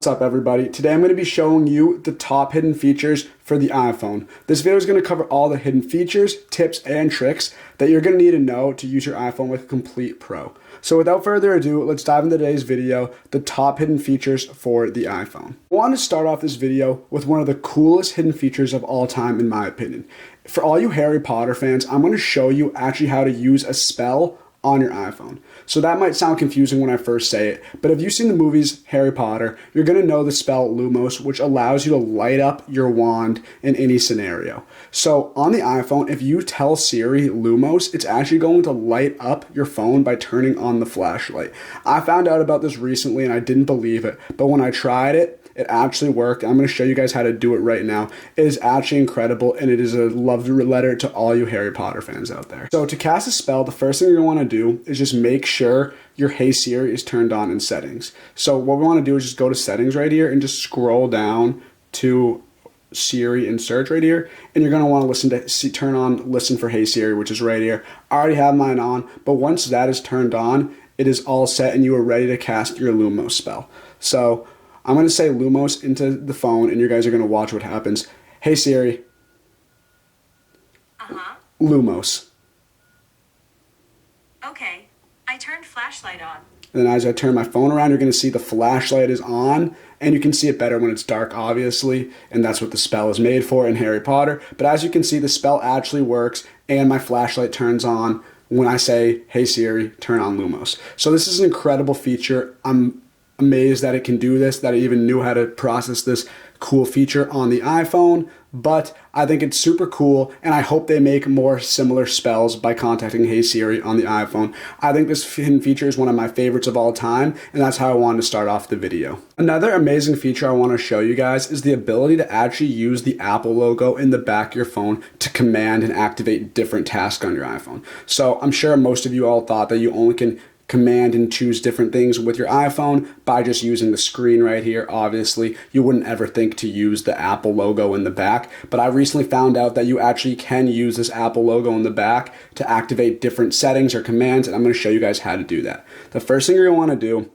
What's up, everybody? Today I'm going to be showing you the top hidden features for the iPhone. This video is going to cover all the hidden features, tips, and tricks that you're going to need to know to use your iPhone like a complete pro. So without further ado, let's dive into today's video, the top hidden features for the iPhone. I want to start off this video with one of the coolest hidden features of all time, in my opinion. For all you Harry Potter fans, I'm going to show you actually how to use a spell on your iPhone. So that might sound confusing when I first say it, but if you've seen the movies Harry Potter, you're going to know the spell Lumos, which allows you to light up your wand in any scenario. So on the iPhone, if you tell Siri Lumos, it's actually going to light up your phone by turning on the flashlight. I found out about this recently and I didn't believe it, but when I tried it, it actually worked. I'm going to show you guys how to do it right now. It is actually incredible, and it is a love letter to all you Harry Potter fans out there. So to cast a spell, the first thing you're going to want to do is just make sure your Hey Siri is turned on in settings. So what we want to do is just go to settings right here and just scroll down to Siri and search right here, and you're going to want to turn on listen for Hey Siri, which is right here. I already have mine on, but once that is turned on, it is all set and you are ready to cast your Lumos spell. So I'm going to say Lumos into the phone, and you guys are going to watch what happens. Hey Siri. Lumos. Okay, I turned flashlight on. And then as I turn my phone around, you're going to see the flashlight is on, and you can see it better when it's dark, obviously, and that's what the spell is made for in Harry Potter. But as you can see, the spell actually works, and my flashlight turns on when I say, Hey Siri, turn on Lumos. So this is an incredible feature. I'm amazed that it can do this, that it even knew how to process this cool feature on the iPhone, but I think it's super cool, and I hope they make more similar spells by contacting Hey Siri on the iPhone. I think this hidden feature is one of my favorites of all time, and that's how I wanted to start off the video. Another amazing feature I want to show you guys is the ability to actually use the Apple logo in the back of your phone to command and activate different tasks on your iPhone. So I'm sure most of you all thought that you only can command and choose different things with your iPhone by just using the screen right here. Obviously, you wouldn't ever think to use the Apple logo in the back, but I recently found out that you actually can use this Apple logo in the back to activate different settings or commands, and I'm going to show you guys how to do that. The first thing you're going to want to do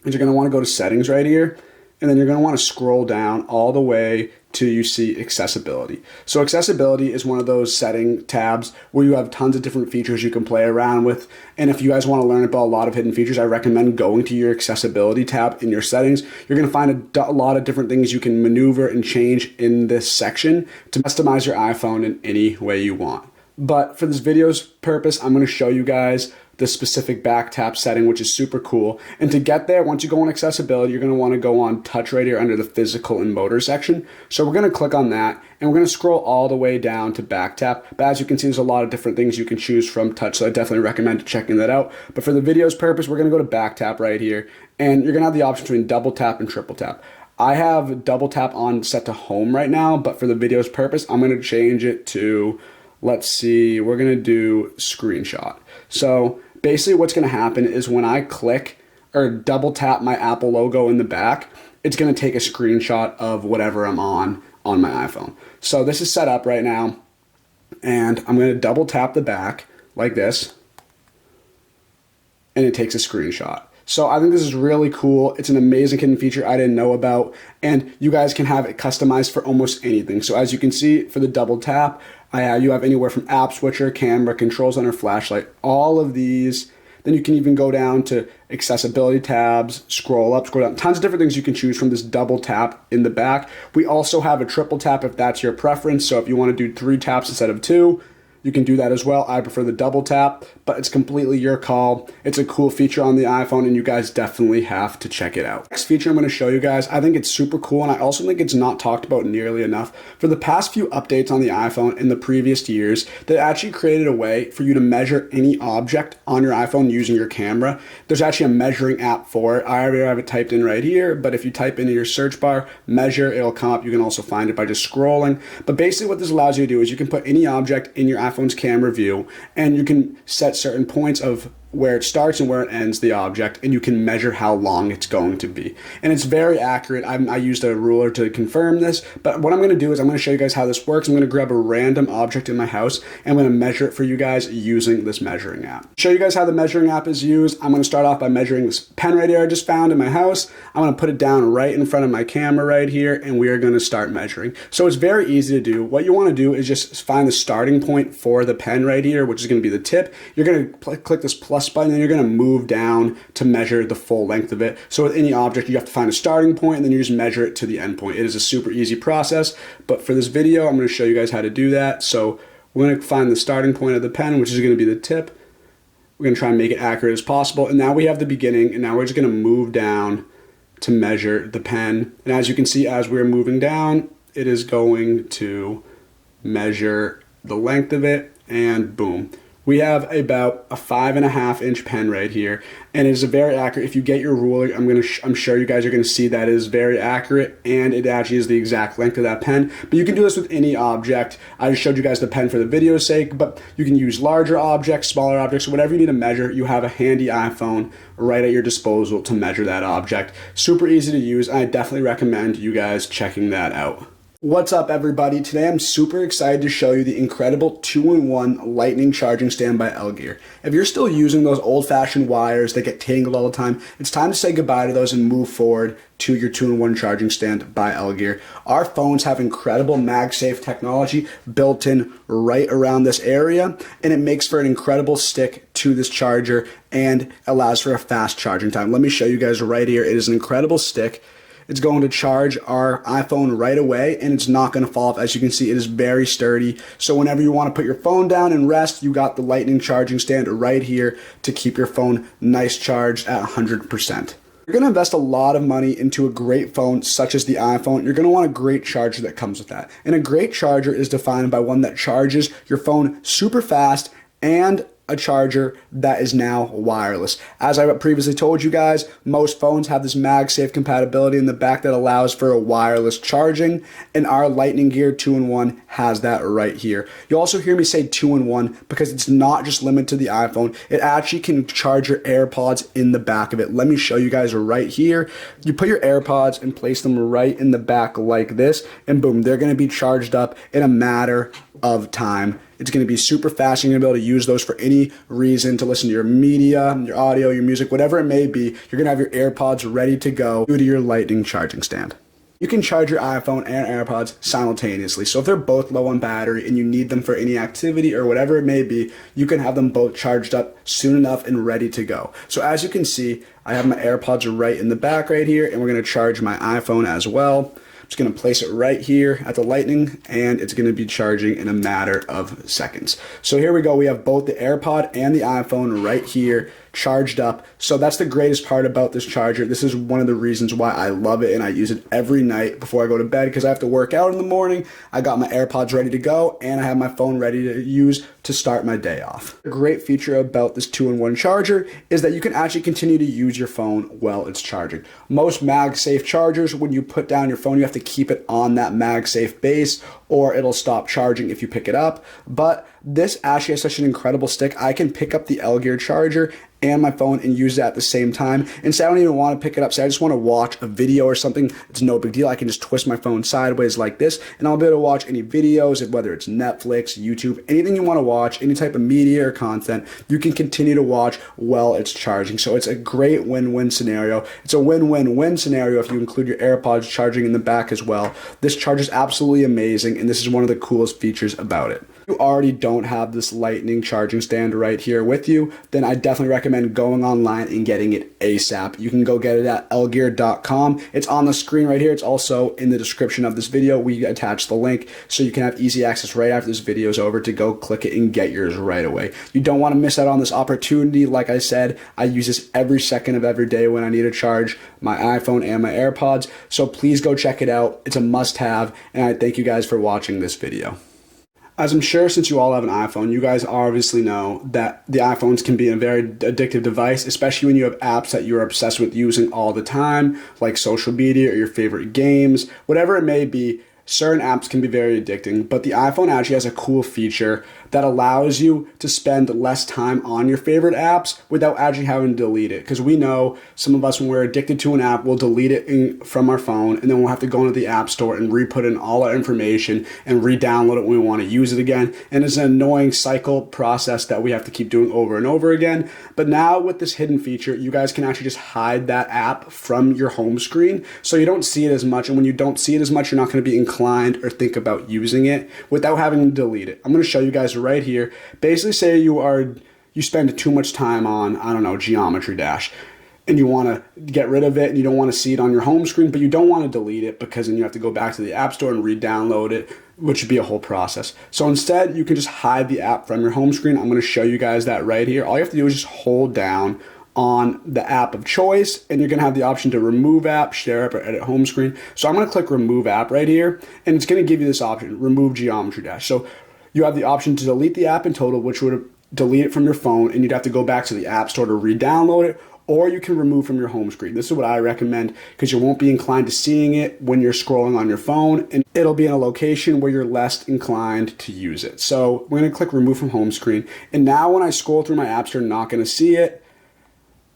is you're going to want to go to settings right here, and then you're going to want to scroll down all the way till you see accessibility. So accessibility is one of those setting tabs where you have tons of different features you can play around with. And if you guys want to learn about a lot of hidden features, I recommend going to your accessibility tab in your settings. You're going to find a lot of different things you can maneuver and change in this section to customize your iPhone in any way you want. But for this video's purpose, I'm going to show you guys the specific back tap setting, which is super cool. And to get there, once you go on accessibility, you're going to want to go on touch right here under the physical and motor section. So we're going to click on that, and we're going to scroll all the way down to back tap. But as you can see, there's a lot of different things you can choose from touch, so I definitely recommend checking that out. But for the video's purpose, we're going to go to back tap right here, and you're going to have the option between double tap and triple tap. I have double tap on set to home right now, but for the video's purpose, I'm going to change it to, let's see, we're going to do screenshot. So basically what's going to happen is when I click or double tap my Apple logo in the back, it's going to take a screenshot of whatever I'm on my iPhone. So this is set up right now, and I'm going to double tap the back like this, and it takes a screenshot. So I think this is really cool. It's an amazing hidden feature I didn't know about, and you guys can have it customized for almost anything. So as you can see, for the double tap, you have anywhere from app switcher, camera, control center, flashlight, all of these. Then you can even go down to accessibility tabs, scroll up, scroll down, tons of different things you can choose from this double tap in the back. We also have a triple tap if that's your preference. So if you want to do 3 taps instead of 2, you can do that as well. I prefer the double tap, but it's completely your call. It's a cool feature on the iPhone, and you guys definitely have to check it out. Next feature I'm going to show you guys, I think it's super cool, and I also think it's not talked about nearly enough. For the past few updates on the iPhone in the previous years, they actually created a way for you to measure any object on your iPhone using your camera. There's actually a measuring app for it. I already have it typed in right here, but if you type into your search bar, measure, it'll come up. You can also find it by just scrolling. But basically what this allows you to do is you can put any object in your iPhone's camera view, and you can set certain points of where it starts and where it ends the object, and you can measure how long it's going to be. And it's very accurate. I used a ruler to confirm this, but what I'm going to do is I'm going to show you guys how this works. I'm going to grab a random object in my house, and I'm going to measure it for you guys using this measuring app. Show you guys how the measuring app is used. I'm going to start off by measuring this pen right here I just found in my house. I'm going to put it down right in front of my camera right here, and we are going to start measuring. So it's very easy to do. What you want to do is just find the starting point for the pen right here, which is going to be the tip. You're going to click this plus button, and you're going to move down to measure the full length of it. So with any object, you have to find a starting point, and then you just measure it to the end point. It is a super easy process, but for this video, I'm going to show you guys how to do that. So we're going to find the starting point of the pen, which is going to be the tip. We're going to try and make it accurate as possible. And now we have the beginning, and now we're just going to move down to measure the pen. And as you can see, as we're moving down, it is going to measure the length of it, and boom. We have about a 5.5 inch pen right here, and it is a very accurate. If you get your ruler, I'm sure you guys are going to see that it is very accurate, and it actually is the exact length of that pen. But you can do this with any object. I just showed you guys the pen for the video's sake, but you can use larger objects, smaller objects, whatever you need to measure. You have a handy iPhone right at your disposal to measure that object. Super easy to use, and I definitely recommend you guys checking that out. What's up, everybody? Today I'm super excited to show you the incredible 2-in-1 lightning charging stand by LGear. If you're still using those old-fashioned wires that get tangled all the time, it's time to say goodbye to those and move forward to your 2-in-1 charging stand by LGear. Our phones have incredible MagSafe technology built in right around this area, and it makes for an incredible stick to this charger and allows for a fast charging time. Let me show you guys right here. It is an incredible stick. It's going to charge our iPhone right away, and it's not going to fall off. As you can see, it is very sturdy. So whenever you want to put your phone down and rest, you got the lightning charging stand right here to keep your phone nice charged at 100%. You're going to invest a lot of money into a great phone such as the iPhone. You're going to want a great charger that comes with that. And a great charger is defined by one that charges your phone super fast and a charger that is now wireless. As I previously told you guys, most phones have this MagSafe compatibility in the back that allows for a wireless charging, and our Lightning Gear 2-in-1 has that right here. You'll also hear me say 2-in-1 because it's not just limited to the iPhone. It actually can charge your AirPods in the back of it. Let me show you guys right here. You put your AirPods and place them right in the back like this, and boom, they're going to be charged up in a matter of time. It's going to be super fast. You're going to be able to use those for any reason, to listen to your media, your audio, your music, whatever it may be. You're going to have your AirPods ready to go due to your lightning charging stand. You can charge your iPhone and AirPods simultaneously. So if they're both low on battery and you need them for any activity or whatever it may be, you can have them both charged up soon enough and ready to go. So as you can see, I have my AirPods right in the back right here, and we're going to charge my iPhone as well. Just going to place it right here at the lightning, and it's going to be charging in a matter of seconds. So here we go. We have both the AirPod and the iPhone right here charged up. So that's the greatest part about this charger. This is one of the reasons why I love it, and I use it every night before I go to bed because I have to work out in the morning. I got my AirPods ready to go, and I have my phone ready to use to start my day off. A great feature about this 2-in-1 charger is that you can actually continue to use your phone while it's charging. Most MagSafe chargers, when you put down your phone, you have to keep it on that MagSafe base or it'll stop charging if you pick it up. But this actually has such an incredible stick. I can pick up the LGear charger and my phone and use it at the same time. And say I don't even want to pick it up. Say I just want to watch a video or something. It's no big deal. I can just twist my phone sideways like this, and I'll be able to watch any videos, whether it's Netflix, YouTube, anything you want to watch, any type of media or content, you can continue to watch while it's charging. So it's a great win-win scenario. It's a win-win-win scenario if you include your AirPods charging in the back as well. This charger is absolutely amazing, and this is one of the coolest features about it. If you already don't have this lightning charging stand right here with you, then I definitely recommend going online and getting it ASAP. You can go get it at LGear.com. It's on the screen right here. It's also in the description of this video. We attach the link so you can have easy access right after this video is over to go click it and get yours right away. You don't want to miss out on this opportunity. Like I said, I use this every second of every day when I need to charge my iPhone and my AirPods. So please go check it out. It's a must-have, and I thank you guys for watching this video. As I'm sure since you all have an iPhone, you guys obviously know that the iPhones can be a very addictive device, especially when you have apps that you're obsessed with using all the time, like social media or your favorite games, whatever it may be. Certain apps can be very addicting, but the iPhone actually has a cool feature that allows you to spend less time on your favorite apps without actually having to delete it. Because we know some of us, when we're addicted to an app, we'll delete it from our phone, and then we'll have to go into the app store and re-put in all our information and re-download it when we want to use it again. And it's an annoying cycle process that we have to keep doing over and over again. But now with this hidden feature, you guys can actually just hide that app from your home screen so you don't see it as much. And when you don't see it as much, you're not going to be inclined or think about using it without having to delete it. I'm going to show you guys right here. Basically, say you spend too much time on, I don't know, Geometry Dash, and you want to get rid of it and you don't want to see it on your home screen, but you don't want to delete it because then you have to go back to the app store and re-download it, which would be a whole process. So instead, you can just hide the app from your home screen. I'm going to show you guys that right here. All you have to do is just hold down on the app of choice, and you're going to have the option to remove app, share app, or edit home screen. So I'm going to click remove app right here, and it's going to give you this option, remove Geometry Dash. So you have the option to delete the app in total, which would delete it from your phone, and you'd have to go back to the app store to re-download it, or you can remove from your home screen. This is what I recommend because you won't be inclined to seeing it when you're scrolling on your phone, and it'll be in a location where you're less inclined to use it. So we're going to click remove from home screen, and now when I scroll through my apps, you're not going to see it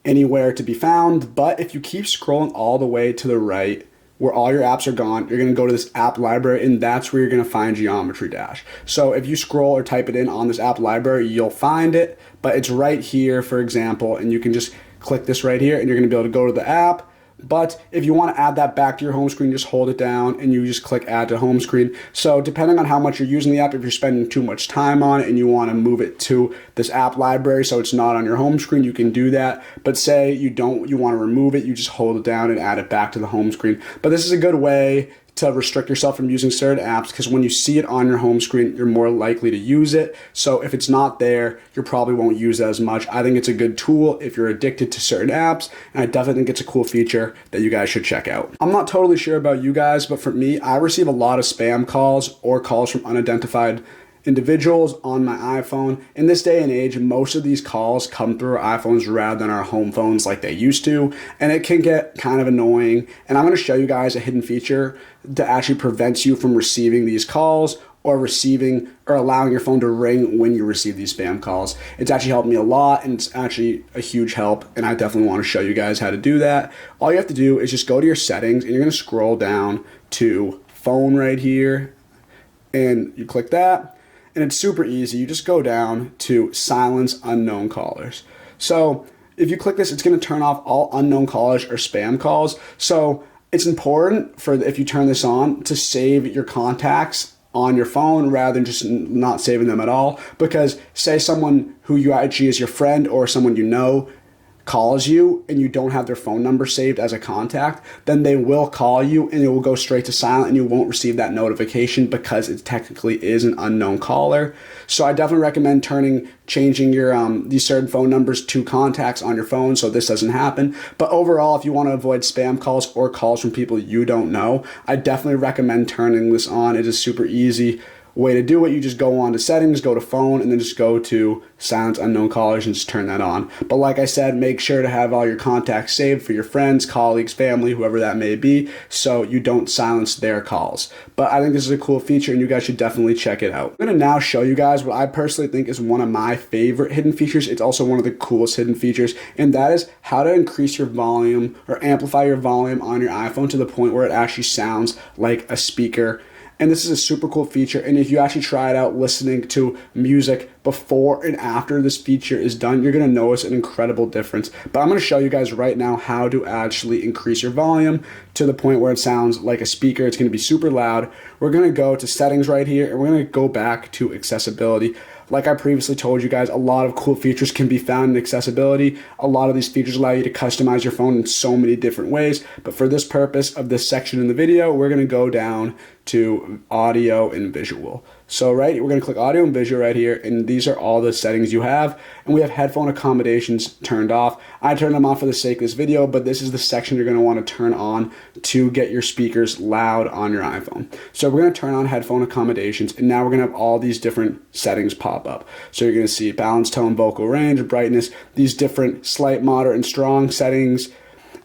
anywhere to be found. But if you keep scrolling all the way to the right where all your apps are gone, you're going to go to this app library, and that's where you're going to find Geometry Dash. So if you scroll or type it in on this app library, you'll find it, but it's right here, for example, and you can just click this right here and you're going to be able to go to the app. But if you want to add that back to your home screen, just hold it down and you just click add to home screen. So depending on how much you're using the app, if you're spending too much time on it and you want to move it to this app library so it's not on your home screen, you can do that. But say you want to remove it, you just hold it down and add it back to the home screen. But this is a good way to restrict yourself from using certain apps, because when you see it on your home screen, you're more likely to use it. So if it's not there, you probably won't use it as much. I think it's a good tool if you're addicted to certain apps, and I definitely think it's a cool feature that you guys should check out. I'm not totally sure about you guys, but for me, I receive a lot of spam calls or calls from unidentified individuals on my iPhone. In this day and age, most of these calls come through our iPhones rather than our home phones like they used to, and it can get kind of annoying. And I'm going to show you guys a hidden feature that actually prevents you from receiving these calls or receiving or allowing your phone to ring when you receive these spam calls. It's actually helped me a lot, and it's actually a huge help, and I definitely want to show you guys how to do that. All you have to do is just go to your settings, and you're going to scroll down to phone right here, and you click that. And it's super easy. You just go down to silence unknown callers. So if you click this, it's going to turn off all unknown callers or spam calls. So it's important for if you turn this on to save your contacts on your phone rather than just not saving them at all. Because say someone who you actually is your friend or someone you know calls you and you don't have their phone number saved as a contact, then they will call you and it will go straight to silent and you won't receive that notification because it technically is an unknown caller. So I definitely recommend changing your these certain phone numbers to contacts on your phone so this doesn't happen. But overall, if you want to avoid spam calls or calls from people you don't know, I definitely recommend turning this on. It is super easy way to do it. You just go on to settings, go to phone, and then just go to silence unknown callers and just turn that on. But like I said, make sure to have all your contacts saved for your friends, colleagues, family, whoever that may be, so you don't silence their calls. But I think this is a cool feature and you guys should definitely check it out. I'm going to now show you guys what I personally think is one of my favorite hidden features. It's also one of the coolest hidden features, and that is how to increase your volume or amplify your volume on your iPhone to the point where it actually sounds like a speaker. And this is a super cool feature, and if you actually try it out listening to music before and after this feature is done, you're going to notice an incredible difference. But I'm going to show you guys right now how to actually increase your volume to the point where it sounds like a speaker. It's going to be super loud. We're going to go to settings right here, and we're going to go back to accessibility. Like I previously told you guys, a lot of cool features can be found in accessibility. A lot of these features allow you to customize your phone in so many different ways. But for this purpose of this section in the video, we're going to go down to audio and visual. So we're going to click audio and visual right here, and these are all the settings you have. And we have headphone accommodations turned off. I turned them off for the sake of this video, but this is the section you're going to want to turn on to get your speakers loud on your iPhone. So we're going to turn on headphone accommodations, and now we're going to have all these different settings pop up. So you're going to see balance, tone, vocal range, brightness, these different slight, moderate, and strong settings,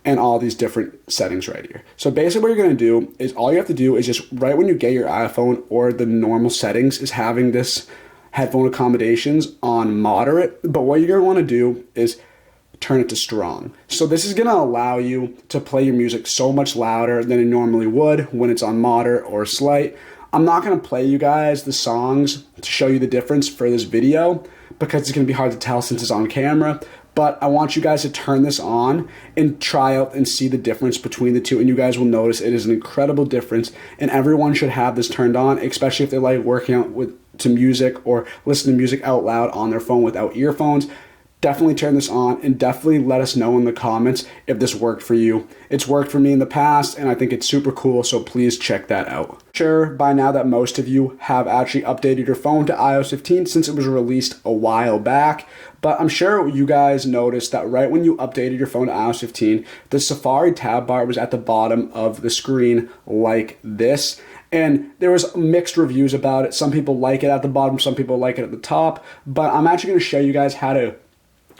and all these different settings right here. So basically what you're going to do is all you have to do is just right when you get your iPhone or the normal settings is having this headphone accommodations on moderate, but what you're going to want to do is turn it to strong. So this is going to allow you to play your music so much louder than it normally would when it's on moderate or slight. I'm not going to play you guys the songs to show you the difference for this video because it's going to be hard to tell since it's on camera, but I want you guys to turn this on and try out and see the difference between the two, and you guys will notice it is an incredible difference, and everyone should have this turned on, especially if they like working out to music or listen to music out loud on their phone without earphones. Definitely turn this on and definitely let us know in the comments if this worked for you. It's worked for me in the past and I think it's super cool, so please check that out. Sure, by now that most of you have actually updated your phone to iOS 15 since it was released a while back, but I'm sure you guys noticed that right when you updated your phone to iOS 15, the Safari tab bar was at the bottom of the screen like this. And there was mixed reviews about it. Some people like it at the bottom, some people like it at the top, but I'm actually going to show you guys how to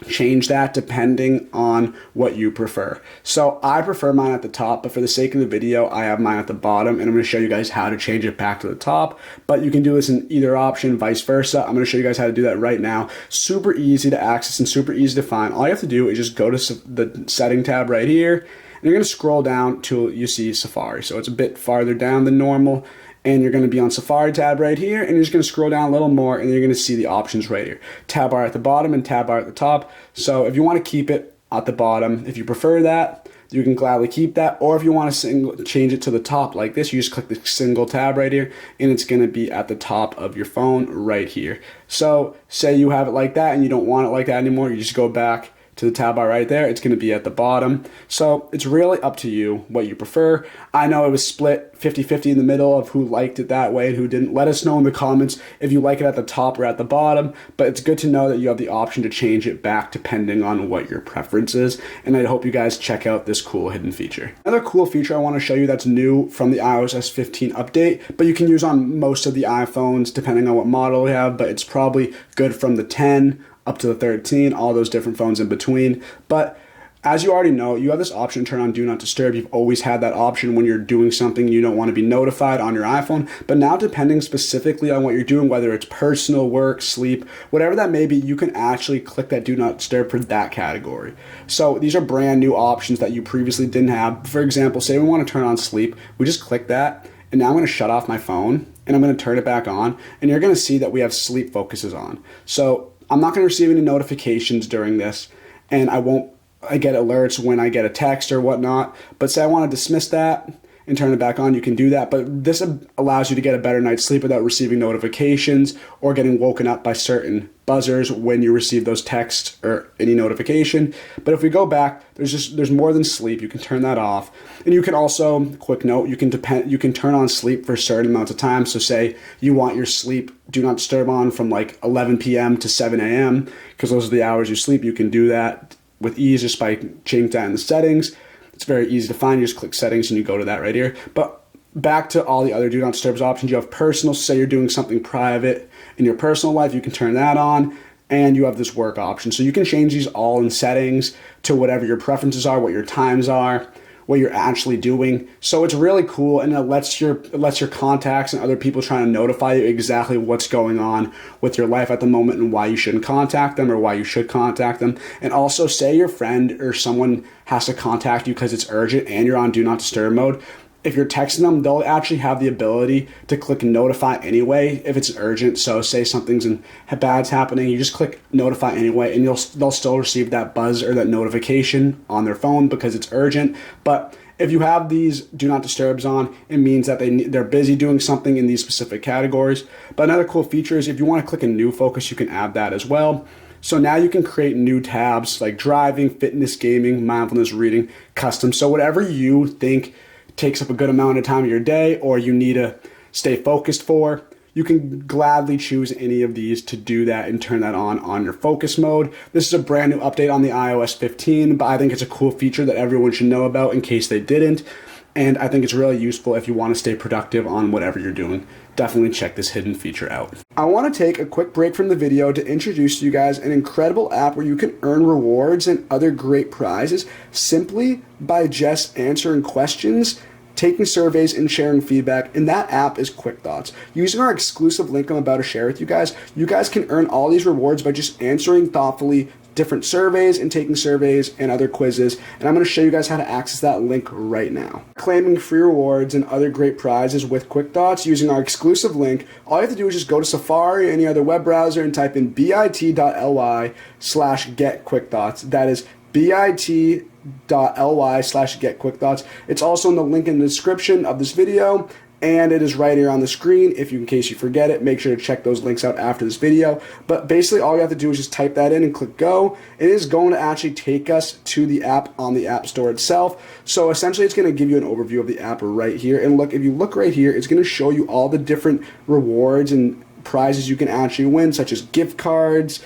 change that depending on what you prefer. So I prefer mine at the top, but for the sake of the video, I have mine at the bottom, and I'm going to show you guys how to change it back to the top, but you can do this in either option, vice versa. I'm going to show you guys how to do that right now. Super easy to access and super easy to find. All you have to do is just go to the setting tab right here, and you're going to scroll down till you see Safari. So it's a bit farther down than normal, and you're going to be on Safari tab right here, and you're just going to scroll down a little more, and you're going to see the options right here. Tab bar at the bottom and tab bar at the top. So if you want to keep it at the bottom, if you prefer that, you can gladly keep that, or if you want to change it to the top like this, you just click the single tab right here, and it's going to be at the top of your phone right here. So say you have it like that, and you don't want it like that anymore, you just go back to the tab bar right there, it's going to be at the bottom. So it's really up to you what you prefer. I know it was split 50-50 in the middle of who liked it that way and who didn't. Let us know in the comments if you like it at the top or at the bottom, but it's good to know that you have the option to change it back depending on what your preference is, and I hope you guys check out this cool hidden feature. Another cool feature I want to show you that's new from the iOS 15 update, but you can use on most of the iPhones depending on what model you have, but it's probably good from the 10 up to the 13, all those different phones in between. But as you already know, you have this option to turn on Do Not Disturb. You've always had that option when you're doing something you don't want to be notified on your iPhone. But now, depending specifically on what you're doing, whether it's personal, work, sleep, whatever that may be, you can actually click that Do Not Disturb for that category. So these are brand new options that you previously didn't have. For example, say we want to turn on sleep, we just click that, and now I'm going to shut off my phone, and I'm going to turn it back on, and you're going to see that we have sleep focuses on. So I'm not going to receive any notifications during this, and I get alerts when I get a text or whatnot, but say I want to dismiss that and turn it back on, you can do that, but this allows you to get a better night's sleep without receiving notifications or getting woken up by certain buzzers when you receive those texts or any notification. But if we go back, there's more than sleep. You can turn that off, and you can also, quick note, you can turn on sleep for certain amounts of time. So say you want your sleep Do Not Disturb on from like 11 p.m. to 7 a.m. because those are the hours you sleep. You can do that with ease just by changing that in the settings. It's very easy to find. You just click settings and you go to that right here. But back to all the other Do Not Disturb options. You have personal. Say you're doing something private in your personal life, you can turn that on, and you have this work option. So you can change these all in settings to whatever your preferences are, what your times are, what you're actually doing. So it's really cool, and it lets your contacts and other people trying to notify you exactly what's going on with your life at the moment and why you shouldn't contact them or why you should contact them. And also, say your friend or someone has to contact you because it's urgent and you're on Do Not Disturb mode. If you're texting them, they'll actually have the ability to click notify anyway if it's urgent. So say something's bad's happening, you just click notify anyway, and they'll still receive that buzz or that notification on their phone because it's urgent. But if you have these Do Not Disturbs on, it means that they're busy doing something in these specific categories. But another cool feature is if you want to click a new focus, you can add that as well. So now you can create new tabs like driving, fitness, gaming, mindfulness, reading, custom. So whatever you think takes up a good amount of time of your day or you need to stay focused for, you can gladly choose any of these to do that and turn that on your focus mode. This is a brand new update on the iOS 15, but I think it's a cool feature that everyone should know about in case they didn't. And I think it's really useful if you want to stay productive on whatever you're doing. Definitely check this hidden feature out. I want to take a quick break from the video to introduce to you guys an incredible app where you can earn rewards and other great prizes simply by just answering questions taking surveys and sharing feedback, and that app is QuickThoughts. Using our exclusive link I'm about to share with you guys can earn all these rewards by just answering thoughtfully different surveys and taking surveys and other quizzes, and I'm going to show you guys how to access that link right now. Claiming free rewards and other great prizes with QuickThoughts using our exclusive link, all you have to do is just go to Safari or any other web browser and type in bit.ly/getQuickThoughts. That is bit.ly/getQuickThoughts. It's also in the link in the description of this video, and it is right here on the screen. If you, in case you forget it, make sure to check those links out after this video. But basically, all you have to do is just type that in and click go. It is going to actually take us to the app on the App Store itself. So essentially, it's going to give you an overview of the app right here. And look, if you look right here, it's going to show you all the different rewards and prizes you can actually win, such as gift cards,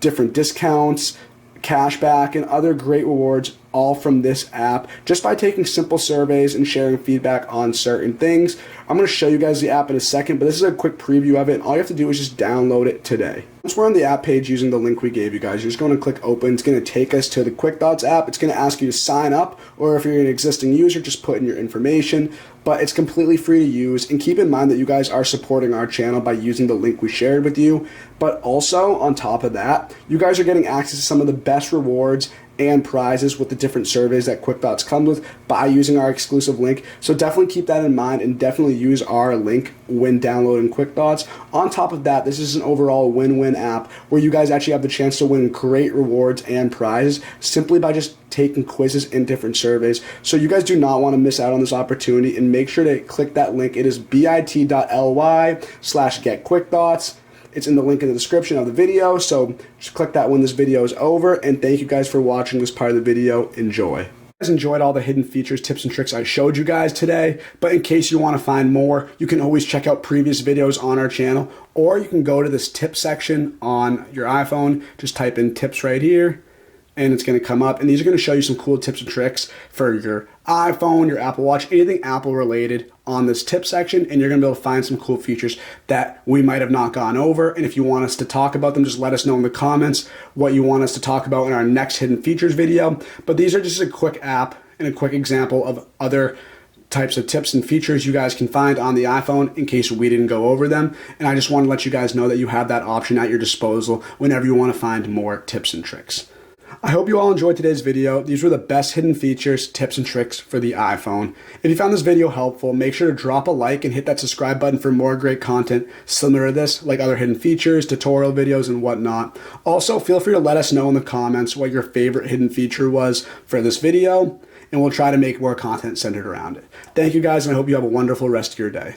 different discounts, cashback, and other great rewards, all from this app, just by taking simple surveys and sharing feedback on certain things. I'm going to show you guys the app in a second, but this is a quick preview of it, and all you have to do is just download it today. Once we're on the app page using the link we gave you guys, you're just going to click open. It's going to take us to the QuickThoughts app. It's going to ask you to sign up, or if you're an existing user, just put in your information, but it's completely free to use. And keep in mind that you guys are supporting our channel by using the link we shared with you, but also on top of that, you guys are getting access to some of the best rewards and prizes with the different surveys that QuickThoughts comes with by using our exclusive link. So definitely keep that in mind and definitely use our link when downloading QuickThoughts. On top of that, this is an overall win-win app where you guys actually have the chance to win great rewards and prizes simply by just taking quizzes and different surveys. So you guys do not want to miss out on this opportunity, and make sure to click that link. It is bit.ly/getQuickThoughts. It's in the link in the description of the video, so just click that when this video is over, and thank you guys for watching this part of the video. Enjoy. If you guys enjoyed all the hidden features, tips, and tricks I showed you guys today, but in case you want to find more, you can always check out previous videos on our channel, or you can go to this tip section on your iPhone, just type in tips right here, and it's going to come up, and these are going to show you some cool tips and tricks for your iPhone, your Apple Watch, anything Apple related on this tip section, and you're going to be able to find some cool features that we might have not gone over. And if you want us to talk about them, just let us know in the comments what you want us to talk about in our next hidden features video. But these are just a quick app and a quick example of other types of tips and features you guys can find on the iPhone in case we didn't go over them. And I just want to let you guys know that you have that option at your disposal whenever you want to find more tips and tricks. I hope you all enjoyed today's video. These were the best hidden features, tips, and tricks for the iPhone. If you found this video helpful, make sure to drop a like and hit that subscribe button for more great content similar to this, like other hidden features, tutorial videos, and whatnot. Also, feel free to let us know in the comments what your favorite hidden feature was for this video, and we'll try to make more content centered around it. Thank you guys, and I hope you have a wonderful rest of your day.